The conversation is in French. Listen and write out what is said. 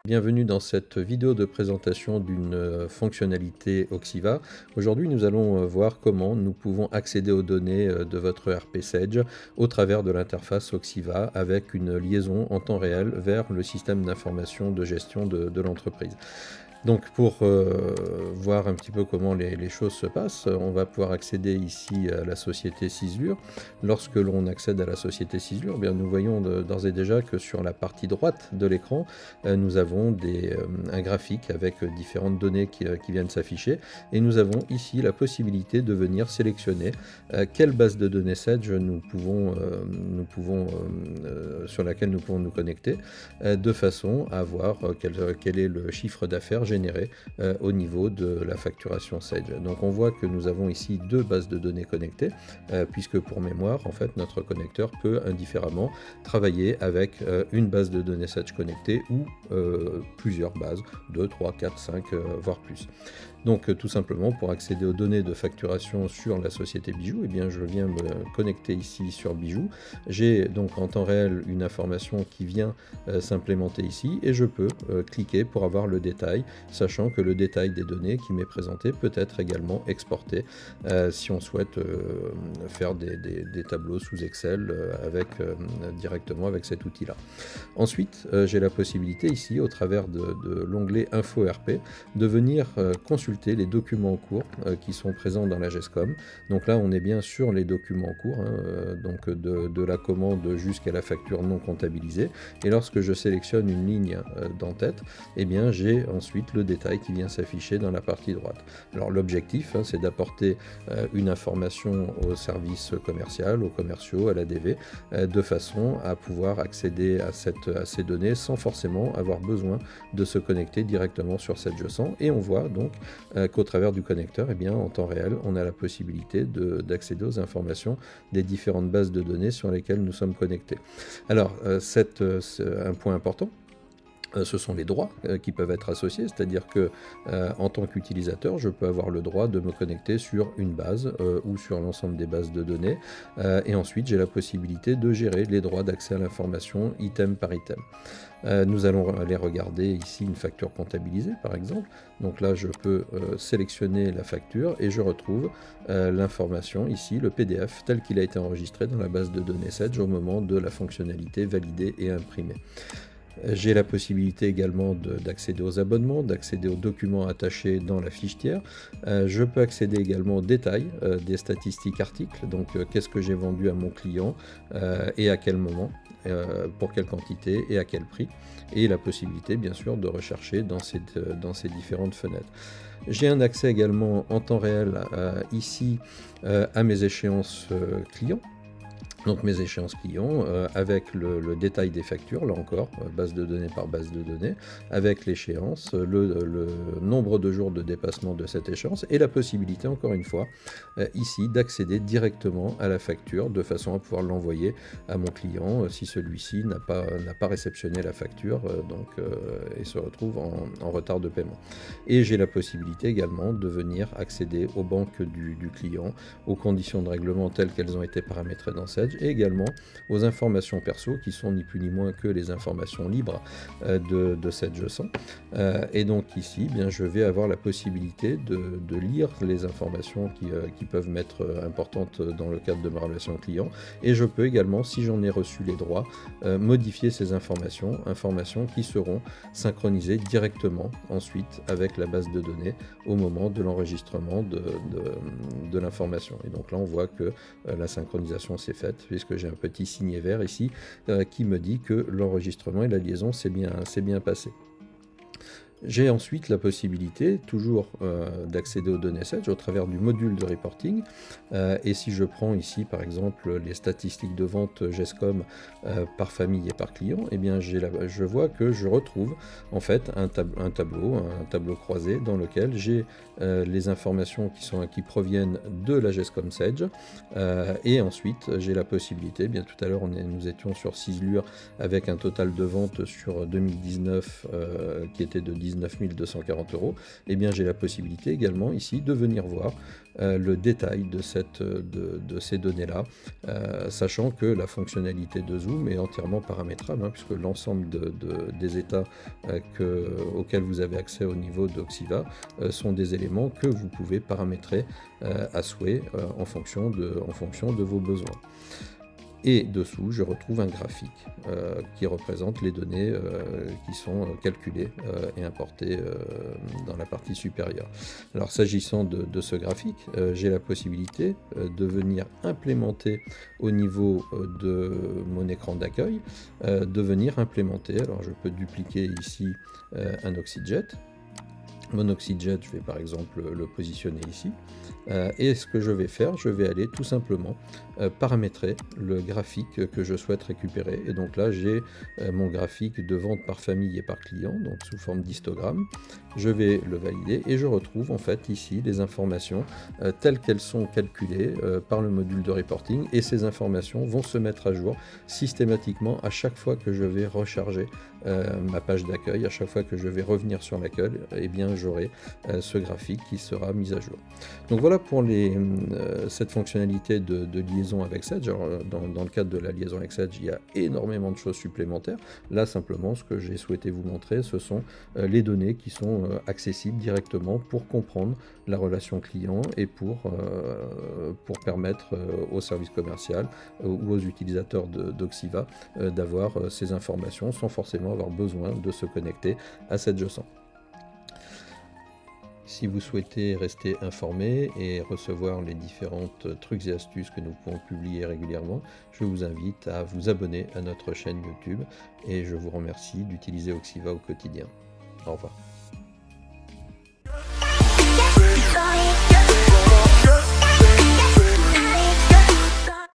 Bienvenue dans cette vidéo de présentation d'une fonctionnalité Auxiva. Aujourd'hui, nous allons voir comment nous pouvons accéder aux données de votre ERP Sage au travers de l'interface Auxiva avec une liaison en temps réel vers le système d'information de gestion de l'entreprise. Donc pour voir un petit peu comment les choses se passent, on va pouvoir accéder ici à la société Cislure. Lorsque l'on accède à la société Cislure, eh bien, nous voyons d'ores et déjà que sur la partie droite de l'écran, nous avons un graphique avec différentes données qui viennent s'afficher. Et nous avons ici la possibilité de venir sélectionner quelle base de données Sage sur laquelle nous pouvons nous connecter, de façon à voir quel est le chiffre d'affaires généré au niveau de la facturation Sage. Donc on voit que nous avons ici deux bases de données connectées, puisque pour mémoire, en fait, notre connecteur peut indifféremment travailler avec une base de données Sage connectée ou plusieurs bases, 2, 3, 4, 5, voire plus. Donc tout simplement, pour accéder aux données de facturation sur la société Bijou, eh bien, je viens me connecter ici sur Bijou. J'ai donc en temps réel une information qui vient s'implémenter ici et je peux cliquer pour avoir le détail, sachant que le détail des données qui m'est présenté peut être également exporté si on souhaite faire des tableaux sous Excel directement avec cet outil-là. Ensuite, j'ai la possibilité ici, au travers de l'onglet Info ERP, de venir consulter les documents en cours qui sont présents dans la GESCOM. Donc là, on est bien sur les documents en cours, donc de la commande jusqu'à la facture non comptabilisée. Et lorsque je sélectionne une ligne d'en-tête, eh bien, j'ai ensuite le détail qui vient s'afficher dans la partie droite. Alors l'objectif, c'est d'apporter une information au service commercial, aux commerciaux, à l'ADV, de façon à pouvoir accéder à ces données sans forcément avoir besoin de se connecter directement sur cette Sage. Et on voit donc qu'au travers du connecteur, eh bien, en temps réel, on a la possibilité d'accéder aux informations des différentes bases de données sur lesquelles nous sommes connectés. Alors, c'est un point important. Ce sont les droits qui peuvent être associés, c'est-à-dire que en tant qu'utilisateur, je peux avoir le droit de me connecter sur une base ou sur l'ensemble des bases de données, et ensuite j'ai la possibilité de gérer les droits d'accès à l'information item par item. Nous allons aller regarder ici une facture comptabilisée par exemple. Donc là je peux sélectionner la facture et je retrouve l'information ici, le PDF tel qu'il a été enregistré dans la base de données Sage au moment de la fonctionnalité validée et imprimée. J'ai la possibilité également d'accéder aux abonnements, d'accéder aux documents attachés dans la fiche tiers. Je peux accéder également aux détails des statistiques articles, donc qu'est-ce que j'ai vendu à mon client et à quel moment, pour quelle quantité et à quel prix. Et la possibilité bien sûr de rechercher dans ces différentes fenêtres. J'ai un accès également en temps réel ici à mes échéances clients. Donc mes échéances clients avec le détail des factures, là encore, base de données par base de données, avec l'échéance, le nombre de jours de dépassement de cette échéance et la possibilité, encore une fois, ici d'accéder directement à la facture de façon à pouvoir l'envoyer à mon client si celui-ci n'a pas réceptionné la facture et se retrouve en retard de paiement. Et j'ai la possibilité également de venir accéder aux banques du client, aux conditions de règlement telles qu'elles ont été paramétrées dans Sage, et également aux informations perso qui sont ni plus ni moins que les informations libres de cette Sage. Et donc ici, bien, je vais avoir la possibilité de lire les informations qui peuvent m'être importantes dans le cadre de ma relation client, et je peux également, si j'en ai reçu les droits, modifier ces informations qui seront synchronisées directement ensuite avec la base de données au moment de l'enregistrement de l'information. Et donc là on voit que la synchronisation s'est faite, puisque j'ai un petit signe vert ici qui me dit que l'enregistrement et la liaison s'est bien passé. J'ai ensuite la possibilité, toujours d'accéder aux données Sage au travers du module de reporting. Et si je prends ici, par exemple, les statistiques de vente GESCOM par famille et par client, eh bien, je vois que je retrouve en fait un tableau croisé dans lequel j'ai les informations qui proviennent de la GESCOM Sage. Et ensuite, j'ai la possibilité, bien tout à l'heure, nous étions sur Cislure avec un total de vente sur 2019 qui était de 10 19 240 €, eh bien j'ai la possibilité également ici de venir voir le détail de ces données-là, sachant que la fonctionnalité de zoom est entièrement paramétrable, hein, puisque l'ensemble des états auxquels vous avez accès au niveau d'Oxiva sont des éléments que vous pouvez paramétrer à souhait en fonction de vos besoins. Et dessous, je retrouve un graphique qui représente les données qui sont calculées et importées dans la partie supérieure. Alors, s'agissant de ce graphique, j'ai la possibilité de venir implémenter au niveau de mon écran d'accueil, alors je peux dupliquer ici un OxyJet. Mon OxyJet, je vais par exemple le positionner ici. Et ce que je vais faire, je vais aller tout simplement paramétrer le graphique que je souhaite récupérer. Et donc là, j'ai mon graphique de vente par famille et par client, donc sous forme d'histogramme. Je vais le valider et je retrouve en fait ici les informations telles qu'elles sont calculées par le module de reporting. Et ces informations vont se mettre à jour systématiquement à chaque fois que je vais recharger ma page d'accueil, à chaque fois que je vais revenir sur l'accueil, eh bien j'aurai ce graphique qui sera mis à jour. Donc voilà pour cette fonctionnalité de liaison avec Sedge. Alors, dans le cadre de la liaison avec Sedge, il y a énormément de choses supplémentaires. Là, simplement, ce que j'ai souhaité vous montrer, ce sont les données qui sont accessibles directement pour comprendre la relation client et pour permettre au service commercial ou aux utilisateurs d'Oxiva d'avoir ces informations sans forcément avoir besoin de se connecter à Sedge 100. Si vous souhaitez rester informé et recevoir les différentes trucs et astuces que nous pouvons publier régulièrement, je vous invite à vous abonner à notre chaîne YouTube et je vous remercie d'utiliser Oxiva au quotidien. Au revoir.